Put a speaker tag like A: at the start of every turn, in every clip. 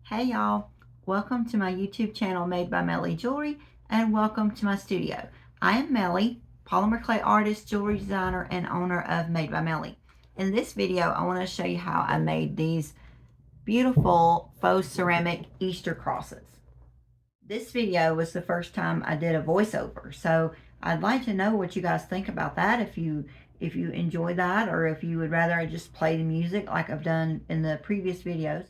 A: Hey y'all, welcome to my YouTube channel Made by Melly Jewelry, and welcome to my studio. I am Melly, polymer clay artist, jewelry designer, and owner of Made by Melly. In this video, I want to show you how I made these beautiful faux ceramic Easter crosses. This video was the first time I did a voiceover, so I'd like to know what you guys think about that, if you enjoy that, or if you would rather I just play the music like I've done in the previous videos.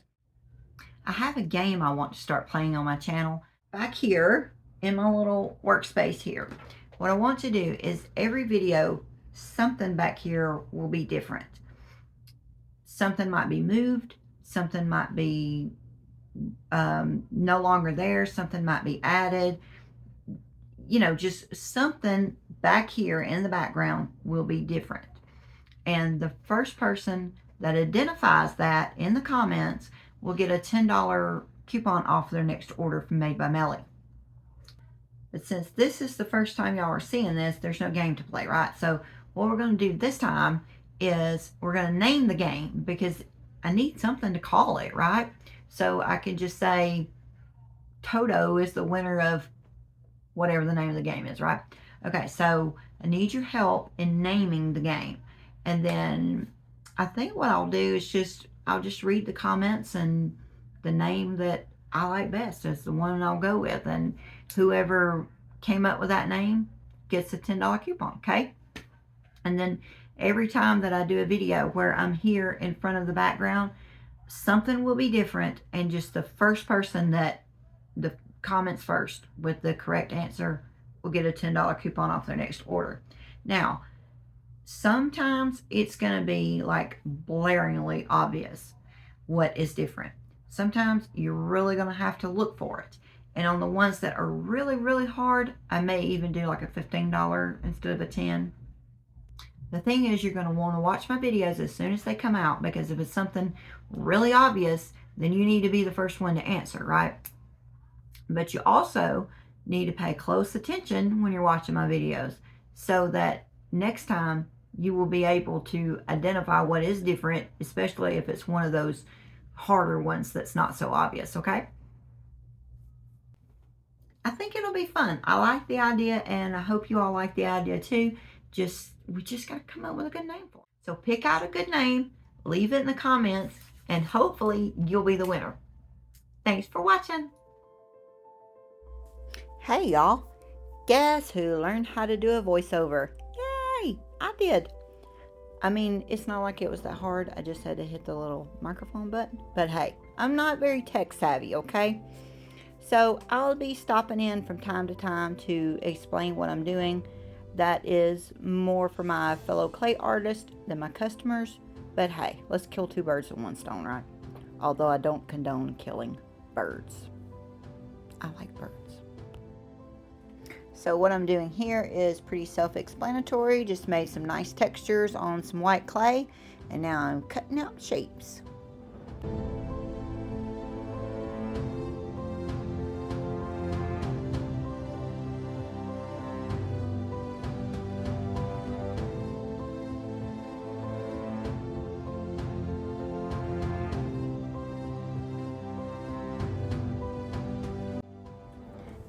A: I have a game I want to start playing on my channel back here in my little workspace here. What I want to do is every video, something back here will be different. Something might be moved, something might be no longer there, something might be added. You know, just something back here in the background will be different. And the first person that identifies that in the comments will get a $10 coupon off their next order from Made by Melly. But since this is the first time y'all are seeing this, there's no game to play, right? So what we're going to do this time is we're going to name the game, because I need something to call it, right? So I can just say Toto is the winner of whatever the name of the game is, right? Okay, so I need your help in naming the game. And then I think what I'll do is I'll just read the comments, and the name that I like best is the one I'll go with. And whoever came up with that name gets a $10 coupon, okay? And then every time that I do a video where I'm here in front of the background, something will be different, and just the first person that the comments first with the correct answer will get a $10 coupon off their next order. Now, sometimes it's going to be like blaringly obvious what is different. Sometimes you're really going to have to look for it. And on the ones that are really, really hard, I may even do like a $15 instead of a $10. The thing is, you're going to want to watch my videos as soon as they come out, because if it's something really obvious, then you need to be the first one to answer, right? But you also need to pay close attention when you're watching my videos, so that next time you will be able to identify what is different, especially if it's one of those harder ones that's not so obvious, okay? I think it'll be fun. I like the idea, and I hope you all like the idea too. We just got to come up with a good name for it. So pick out a good name, leave it in the comments, and hopefully you'll be the winner. Thanks for watching. Hey y'all, guess who learned how to do a voiceover? Yay, I did. I mean, it's not like it was that hard. I just had to hit the little microphone button. But hey, I'm not very tech savvy, okay? So I'll be stopping in from time to time to explain what I'm doing. That is more for my fellow clay artists than my customers. But hey, let's kill two birds with one stone, right? Although I don't condone killing birds. I like birds. So what I'm doing here is pretty self-explanatory. Just made some nice textures on some white clay, and now I'm cutting out shapes.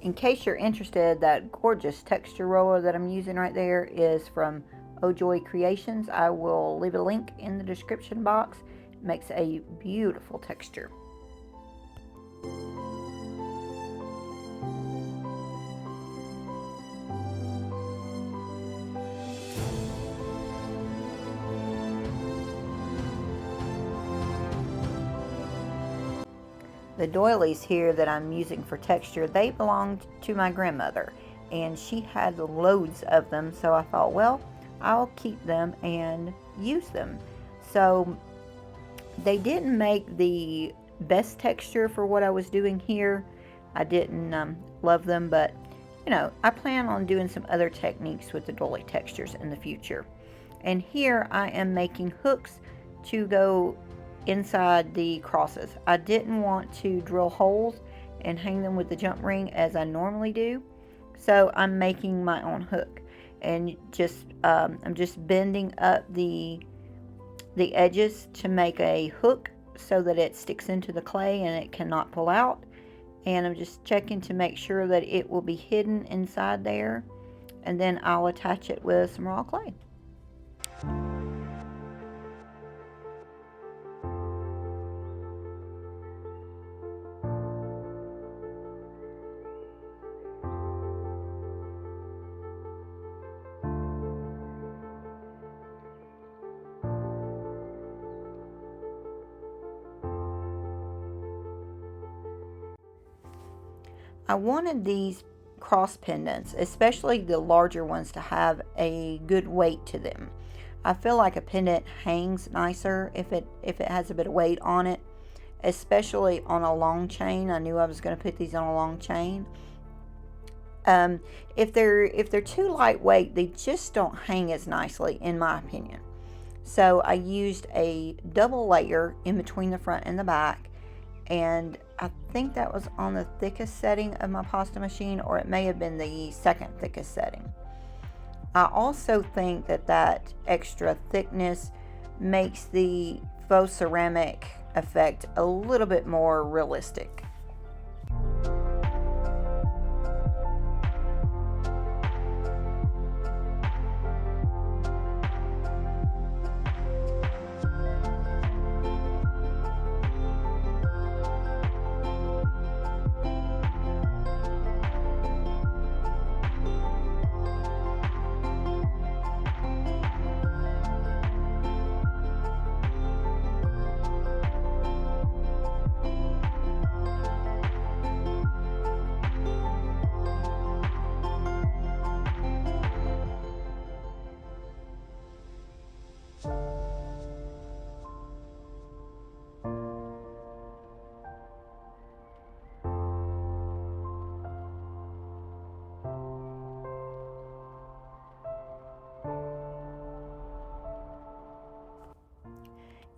A: In case you're interested, that gorgeous texture roller that I'm using right there is from Oh Joy Creations. I will leave a link in the description box. It makes a beautiful texture. The doilies here that I'm using for texture, they belonged to my grandmother, and she had loads of them, so I thought, well, I'll keep them and use them. So they didn't make the best texture for what I was doing here. I didn't love them, but you know, I plan on doing some other techniques with the doily textures in the future. And here I am making hooks to go inside the crosses. I didn't want to drill holes and hang them with the jump ring as I normally do, so I'm making my own hook, and I'm just bending up the edges to make a hook so that it sticks into the clay and it cannot pull out. And I'm just checking to make sure that it will be hidden inside there, and then I'll attach it with some raw clay. I wanted these cross pendants, especially the larger ones, to have a good weight to them. I feel like a pendant hangs nicer if it has a bit of weight on it, especially on a long chain. I knew I was going to put these on a long chain. If they're too lightweight, they just don't hang as nicely, in my opinion. So I used a double layer in between the front and the back, and I think that was on the thickest setting of my pasta machine, or it may have been the second thickest setting. I also think that extra thickness makes the faux ceramic effect a little bit more realistic.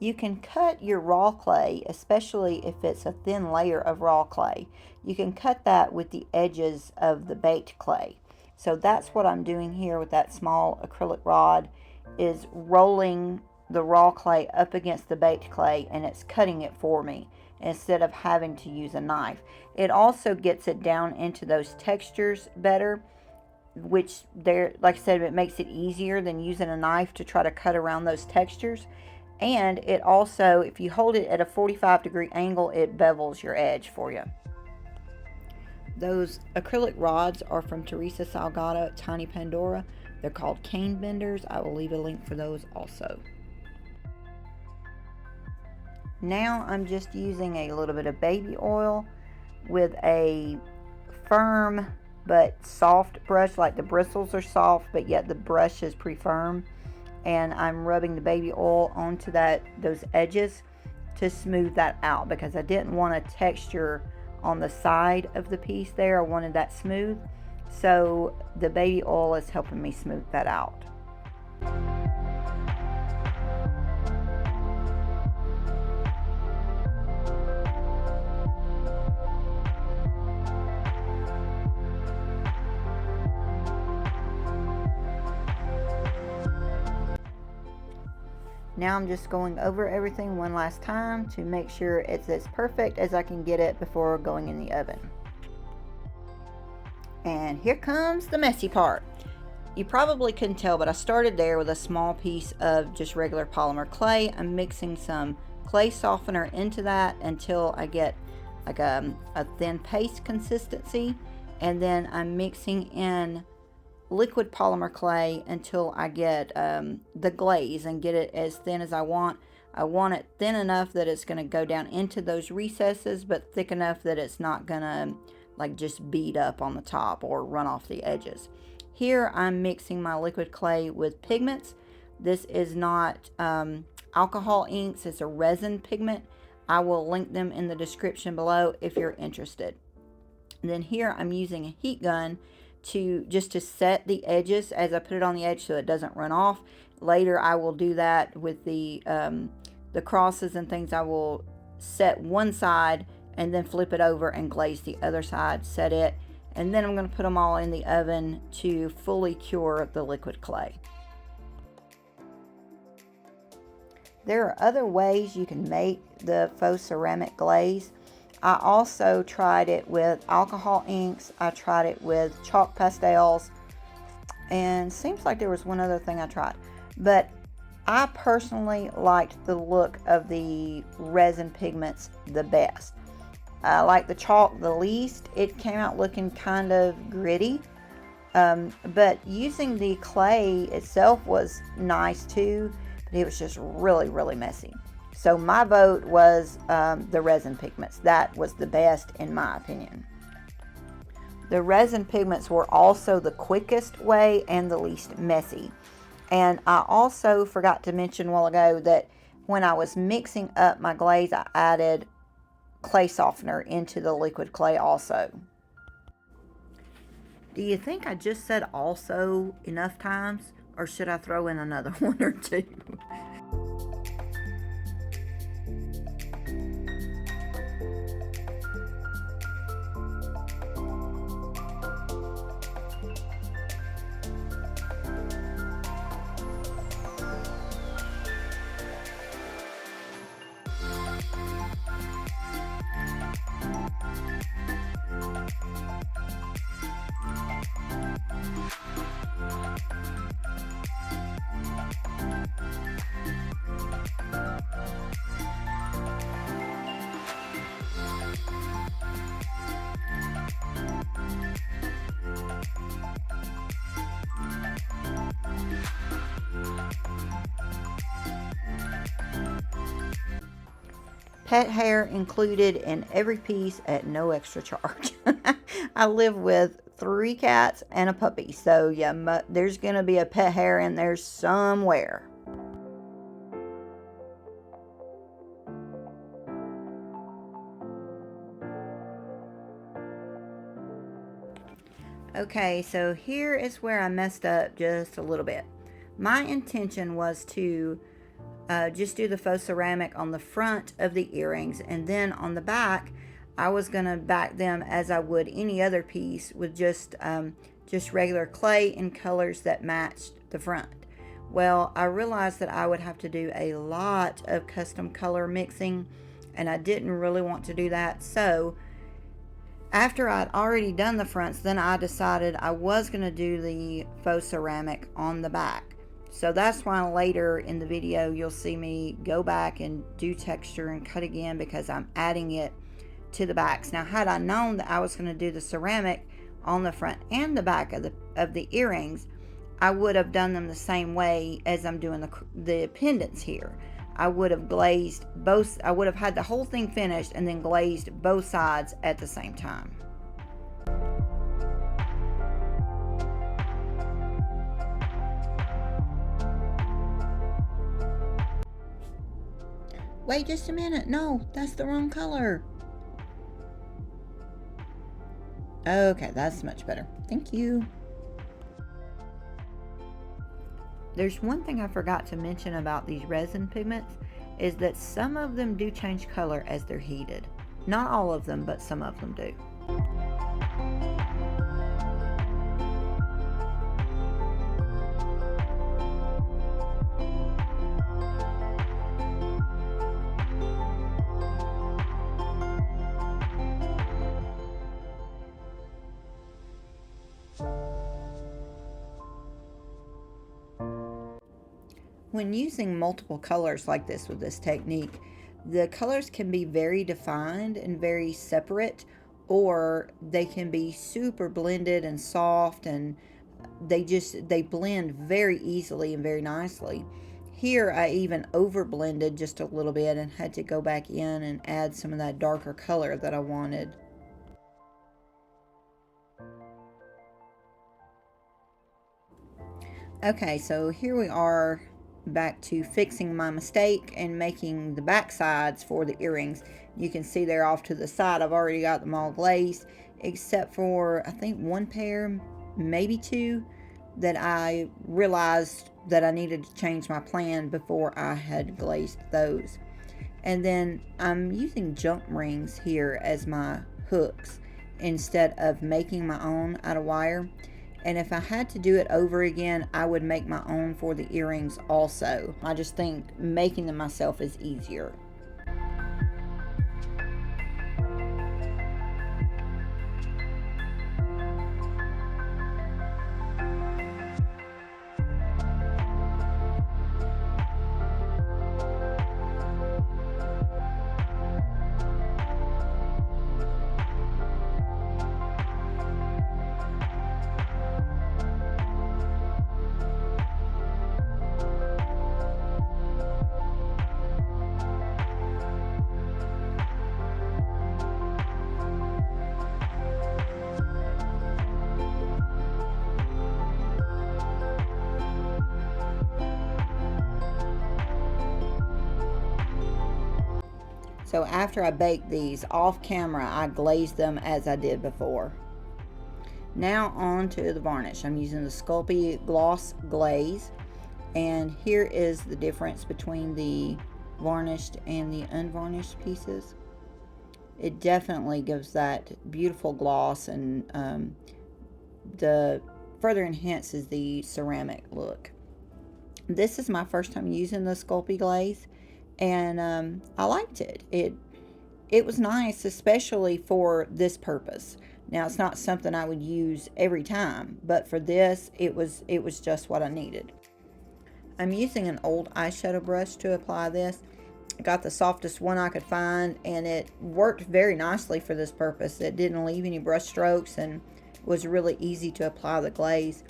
A: You can cut your raw clay, especially if it's a thin layer of raw clay. You can cut that with the edges of the baked clay. So that's what I'm doing here with that small acrylic rod, is rolling the raw clay up against the baked clay, and it's cutting it for me instead of having to use a knife. It also gets it down into those textures better, which like I said, it makes it easier than using a knife to try to cut around those textures. And it also, if you hold it at a 45-degree angle, it bevels your edge for you. Those acrylic rods are from Teresa Salgado at Tiny Pandora. They're called cane benders. I will leave a link for those also. Now I'm just using a little bit of baby oil with a firm but soft brush, like the bristles are soft, but yet the brush is pretty firm. And I'm rubbing the baby oil onto those edges to smooth that out, because I didn't want a texture on the side of the piece there. I wanted that smooth. So the baby oil is helping me smooth that out. Now I'm just going over everything one last time to make sure it's as perfect as I can get it before going in the oven. And here comes the messy part. You probably couldn't tell, but I started there with a small piece of just regular polymer clay. I'm mixing some clay softener into that until I get like a thin paste consistency, and then I'm mixing in liquid polymer clay until I get the glaze and get it as thin as I want. I want it thin enough that it's going to go down into those recesses, but thick enough that it's not going to like just bead up on the top or run off the edges. Here I'm mixing my liquid clay with pigments. This is not alcohol inks, it's a resin pigment. I will link them in the description below if you're interested. And then here I'm using a heat gun to set the edges as I put it on the edge so it doesn't run off. Later I will do that with the crosses and things. I will set one side and then flip it over and glaze the other side, set it, and then I'm going to put them all in the oven to fully cure the liquid clay. There are other ways you can make the faux ceramic glaze. I also tried it with alcohol inks. I tried it with chalk pastels. And seems like there was one other thing I tried. But I personally liked the look of the resin pigments the best. I like the chalk the least. It came out looking kind of gritty. But using the clay itself was nice too. But it was just really, really messy. So my vote was the resin pigments. That was the best in my opinion. The resin pigments were also the quickest way and the least messy. And I also forgot to mention a while ago that when I was mixing up my glaze, I added clay softener into the liquid clay also. Do you think I just said also enough times, or should I throw in another one or two? Pet hair included in every piece at no extra charge. I live with 3 cats and a puppy, so yeah, there's gonna be a pet hair in there somewhere. Okay, so here is where I messed up just a little bit. My intention was to just do the faux ceramic on the front of the earrings, and then on the back I was going to back them as I would any other piece with just regular clay in colors that matched the front. Well, I realized that I would have to do a lot of custom color mixing, and I didn't really want to do that. So after I'd already done the fronts, then I decided I was going to do the faux ceramic on the back. So that's why later in the video you'll see me go back and do texture and cut again, because I'm adding it to the backs. Now, had I known that I was going to do the ceramic on the front and the back of the earrings, I would have done them the same way as I'm doing the pendants here. I would have glazed both. I would have had the whole thing finished and then glazed both sides at the same time. Wait just a minute. No, that's the wrong color. Okay, that's much better. Thank you. There's one thing I forgot to mention about these resin pigments, is that some of them do change color as they're heated. Not all of them, but some of them do. When using multiple colors like this with this technique, the colors can be very defined and very separate, or they can be super blended and soft, and they blend very easily and very nicely. Here I even over blended just a little bit and had to go back in and add some of that darker color that I wanted. Okay, so here we are back to fixing my mistake and making the back sides for the earrings. You can see they're off to the side. I've already got them all glazed, except for I think one pair, maybe two, that I realized that I needed to change my plan before I had glazed those. And then I'm using jump rings here as my hooks instead of making my own out of wire. And if I had to do it over again, I would make my own for the earrings also. I just think making them myself is easier. So after I bake these off camera, I glaze them as I did before. Now on to the varnish. I'm using the Sculpey Gloss Glaze. And here is the difference between the varnished and the unvarnished pieces. It definitely gives that beautiful gloss, and the further enhances the ceramic look. This is my first time using the Sculpey Glaze, and I liked it. It was nice, especially for this purpose. Now, it's not something I would use every time, but for this, it was just what I needed. I'm using an old eyeshadow brush to apply this. I got the softest one I could find, and it worked very nicely for this purpose. It didn't leave any brush strokes and was really easy to apply the glaze.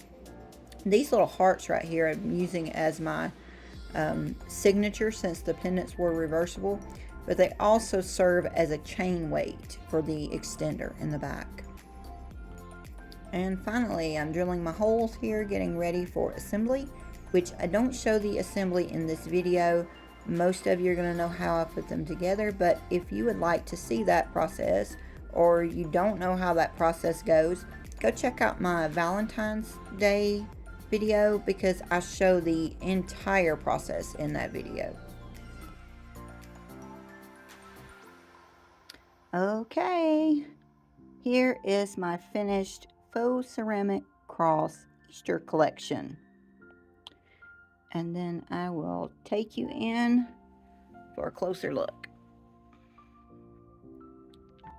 A: These little hearts right here I'm using as my signature, since the pendants were reversible, but they also serve as a chain weight for the extender in the back. And finally, I'm drilling my holes here, getting ready for assembly, which I don't show the assembly in this video. Most of you are going to know how I put them together, but if you would like to see that process, or you don't know how that process goes, go check out my Valentine's Day video, because I show the entire process in that video. Okay, here is my finished faux ceramic cross Easter collection. And then I will take you in for a closer look.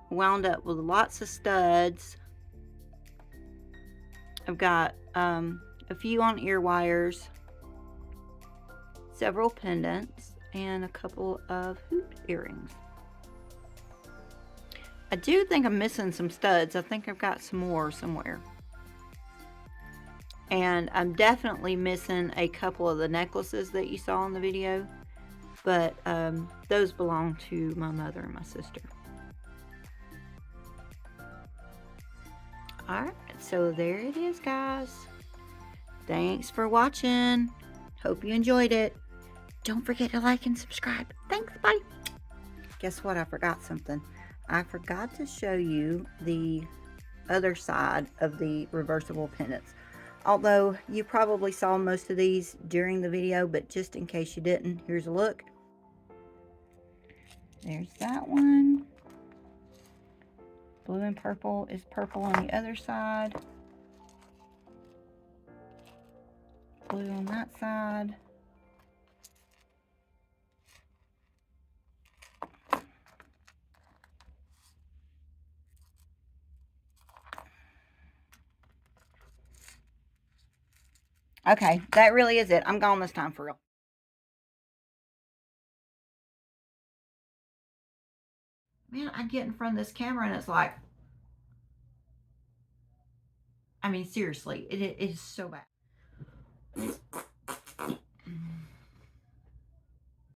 A: Wound up with lots of studs. I've got a few on ear wires, several pendants, and a couple of hoop earrings. I do think I'm missing some studs. I think I've got some more somewhere. And I'm definitely missing a couple of the necklaces that you saw in the video, but those belong to my mother and my sister. Alright, so there it is, guys. Thanks for watching. Hope you enjoyed it. Don't forget to like and subscribe. Thanks, bye. Guess what? I forgot something. I forgot to show you the other side of the reversible pendants. Although you probably saw most of these during the video, but just in case you didn't, here's a look. There's that one. Blue and purple is purple on the other side. Blue on that side. Okay, that really is it. I'm gone this time for real. Man, I get in front of this camera and it's like, I mean, seriously, it is so bad.